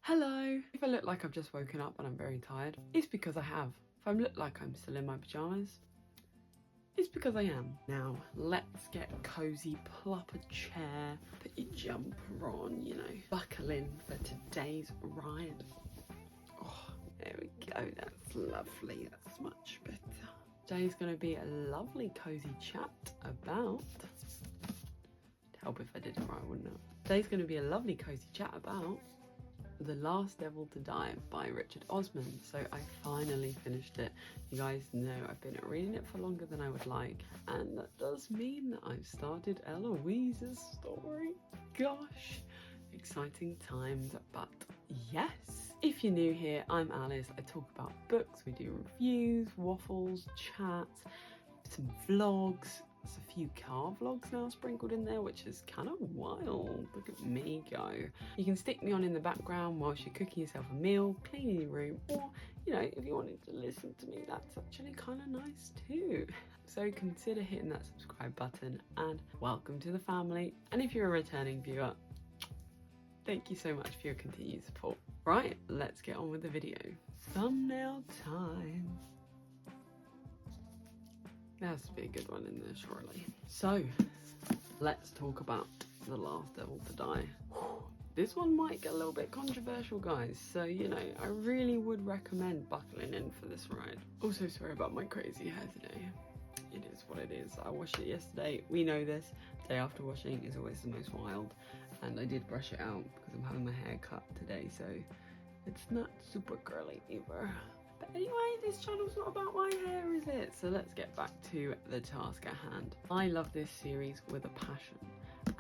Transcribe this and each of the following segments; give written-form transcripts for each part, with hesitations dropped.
Hello! If I look like I've just woken up and I'm very tired, it's because I have. If I look like I'm still in my pyjamas, it's because I am. Now, let's get cozy, pull up a chair, put your jumper on, buckle in for today's ride. Oh, there we go, that's lovely, that's much better. Today's gonna be a lovely cozy chat about, help if I did it right, wouldn't it? Today's gonna be a lovely cozy chat about The Last Devil to Die by Richard Osman. So I finally finished it. You guys know I've been reading it for longer than I would like, and that does mean that I've started Eloise's story. Gosh, exciting times, but yes. If you're new here, I'm Alice. I talk about books, we do reviews, waffles, chats, some vlogs. There's a few car vlogs now sprinkled in there, which is kind of wild. Look at me go. You can stick me on in the background whilst you're cooking yourself a meal, cleaning your room, or, if you wanted to listen to me, that's actually kind of nice too. So consider hitting that subscribe button and welcome to the family. And if you're a returning viewer, thank you so much for your continued support. Right, let's get on with the video. Thumbnail time. There has to be a good one in there, surely. So, let's talk about The Last Devil to Die. This one might get a little bit controversial, guys, so, I really would recommend buckling in for this ride. Also, sorry about my crazy hair today. It is what it is. I washed it yesterday. We know this. Day after washing is always the most wild. And I did brush it out because I'm having my hair cut today, so it's not super curly either. But anyway, this channel's not about my hair, is it? So let's get back to the task at hand. I love this series with a passion,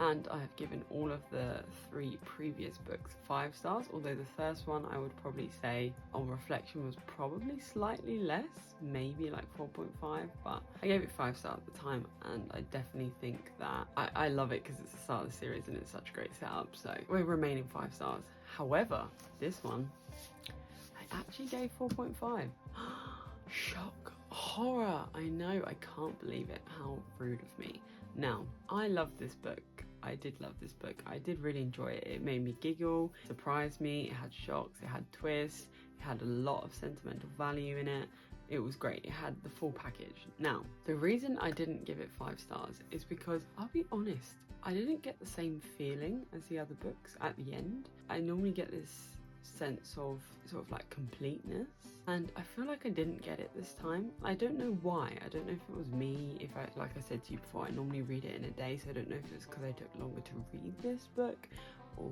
and I have given all of the 3 previous books 5 stars, although the first one I would probably say on reflection was probably slightly less, maybe like 4.5, but I gave it 5 stars at the time, and I definitely think that I love it because it's the start of the series and it's such a great setup, so we're remaining 5 stars. However, this one I actually gave 4.5. Shock, horror. I know, I can't believe it. How rude of me. Now, I love this book. I did love this book. I did really enjoy it. It made me giggle, surprised me, it had shocks, it had twists, it had a lot of sentimental value in it. It was great. It had the full package. Now, the reason I didn't give it 5 stars is because, I'll be honest, I didn't get the same feeling as the other books at the end. I normally get this sense of sort of like completeness, and I feel like I didn't get it this time. I don't know why. I don't know if it was me, if I, like I said to you before, I normally read it in a day, so I don't know if it's because I took longer to read this book, or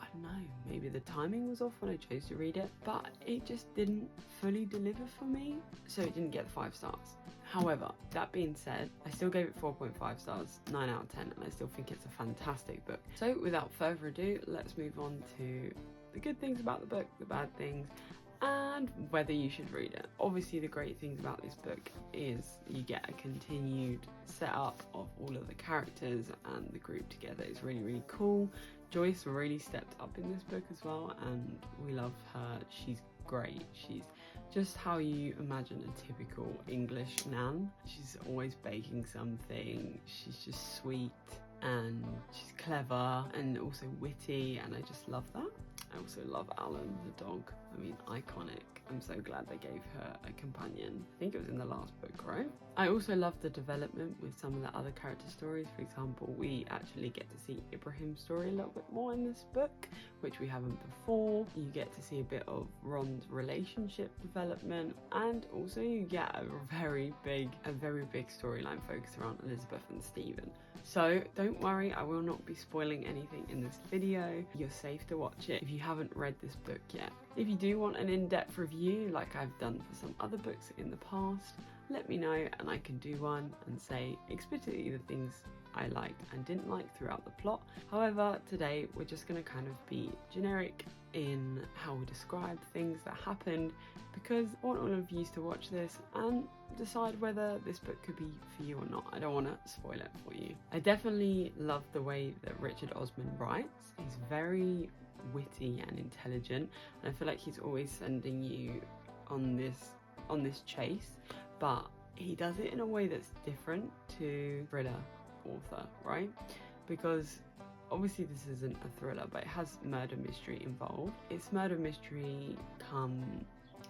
I don't know, maybe the timing was off when I chose to read it, but it just didn't fully deliver for me, so it didn't get the 5 stars. However, that being said, I still gave it 4.5 stars, 9 out of 10, and I still think it's a fantastic book. So without further ado, let's move on to the good things about the book, the bad things, and whether you should read it. Obviously, the great things about this book is you get a continued setup of all of the characters, and the group together is really, really cool. Joyce really stepped up in this book as well, and we love her. She's great. She's just how you imagine a typical English nan. She's always baking something. She's just sweet, and she's clever and also witty, and I just love that. I also love Alan, the dog. I mean, iconic. I'm so glad they gave her a companion. I think it was in the last book, right? I also love the development with some of the other character stories. For example, we actually get to see Ibrahim's story a little bit more in this book, which we haven't before. You get to see a bit of Ron's relationship development, and also you get a very big storyline focused around Elizabeth and Stephen. So don't worry, I will not be spoiling anything in this video. You're safe to watch it if you haven't read this book yet. If you do want an in-depth review like I've done for some other books in the past, let me know and I can do one and say explicitly the things I liked and didn't like throughout the plot. However, today we're just going to kind of be generic in how we describe things that happened, because I want all of you to watch this and decide whether this book could be for you or not. I don't want to spoil it for you. I definitely love the way that Richard Osman writes. He's very witty and intelligent, and I feel like he's always sending you on this chase, but he does it in a way that's different to thriller author, right? Because obviously this isn't a thriller, but it has murder mystery involved. It's murder mystery come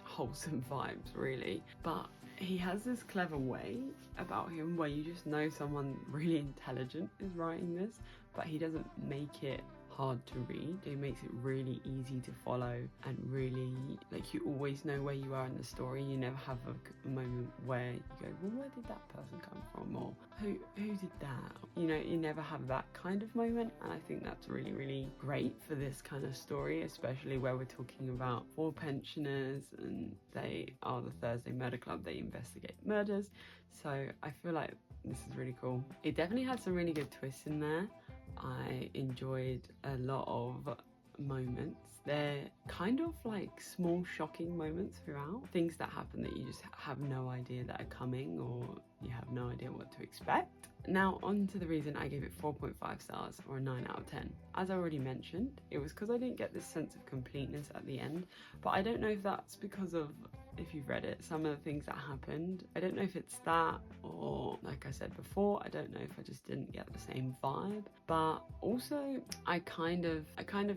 wholesome vibes really, but he has this clever way about him where you just know someone really intelligent is writing this, but he doesn't make it hard to read. He makes it really easy to follow, and really, like, you always know where you are in the story. You never have a moment where you go, well, where did that person come from, or who did that? You know, you never have that kind of moment, and I think that's really, really great for this kind of story, especially where we're talking about 4 pensioners and they are the Thursday Murder Club. They investigate murders, so I feel like this is really cool. It definitely had some really good twists in there. I enjoyed a lot of moments. They're kind of like small shocking moments throughout, things that happen that you just have no idea that are coming, or you have no idea what to expect. Now on to the reason I gave it 4.5 stars, or a 9 out of 10. As I already mentioned, it was because I didn't get this sense of completeness at the end, but I don't know if that's because of, if you've read it, some of the things that happened. I don't know if it's that, or like I said before, I don't know if I just didn't get the same vibe. But also I kind of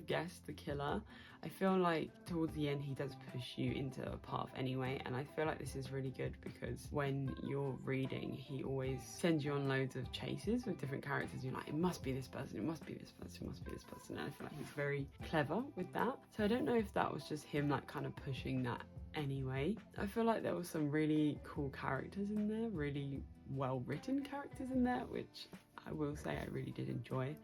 guessed the killer. I feel like towards the end he does push you into a path anyway, and I feel like this is really good because when you're reading, he always sends you on loads of chases with different characters. You're like, it must be this person, it must be this person, it must be this person, and I feel like he's very clever with that. So I don't know if that was just him like kind of pushing that anyway. I feel like there were some really cool characters in there, really well written characters in there, which I will say I really did enjoy.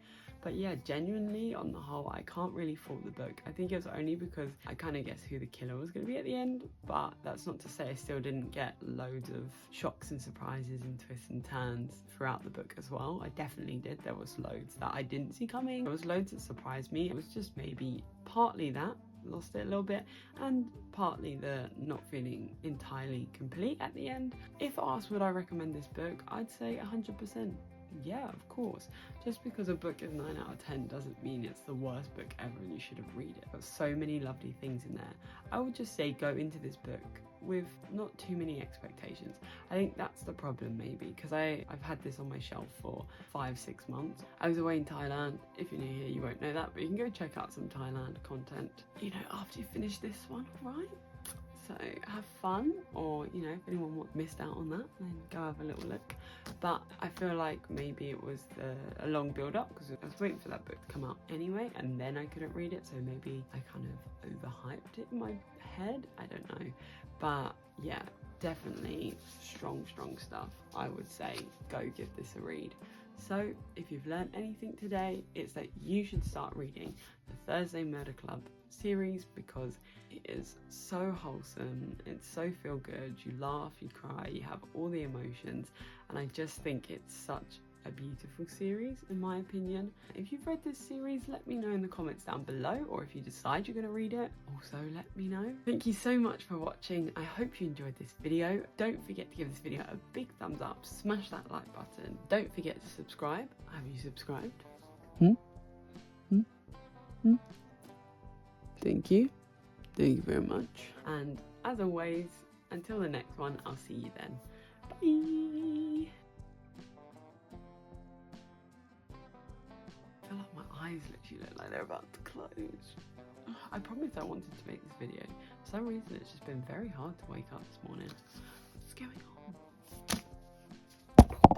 But yeah, genuinely on the whole, I can't really fault the book. I think it was only because I kind of guessed who the killer was going to be at the end, but that's not to say I still didn't get loads of shocks and surprises and twists and turns throughout the book as well. I definitely did. There was loads that I didn't see coming. There was loads that surprised me. It was just maybe partly that, lost it a little bit, and partly the not feeling entirely complete at the end. If asked would I recommend this book, I'd say 100%. Yeah, of course. Just because a book is 9 out of 10 doesn't mean it's the worst book ever and you shouldn't read it. There's so many lovely things in there. I would just say go into this book with not too many expectations. I think that's the problem maybe, because I've had this on my shelf for 5-6 months. I was away in Thailand. If you're new here you won't know that, but you can go check out some Thailand content, you know, after you finish this one, right? So have fun, or you know, if anyone missed out on that, then go have a little look. But I feel like maybe it was a long build up because I was waiting for that book to come out anyway, and then I couldn't read it, so maybe I kind of overhyped it in my head, I don't know. But yeah, definitely strong stuff. I would say go give this a read. So if you've learned anything today, it's that you should start reading the Thursday Murder Club series, because it is so wholesome, it's so feel good, you laugh, you cry, you have all the emotions, and I just think it's such a beautiful series in my opinion. If you've read this series, let me know in the comments down below, or if you decide you're going to read it, also let me know. Thank you so much for watching. I hope you enjoyed this video. Don't forget to give this video a big thumbs up, smash that like button, don't forget to subscribe. Have you subscribed? Thank you very much, and as always, until the next one, I'll see you then. Bye. I feel like my eyes literally look like they're about to close. I promised I wanted to make this video. For some reason it's just been very hard to wake up this morning. What's going on?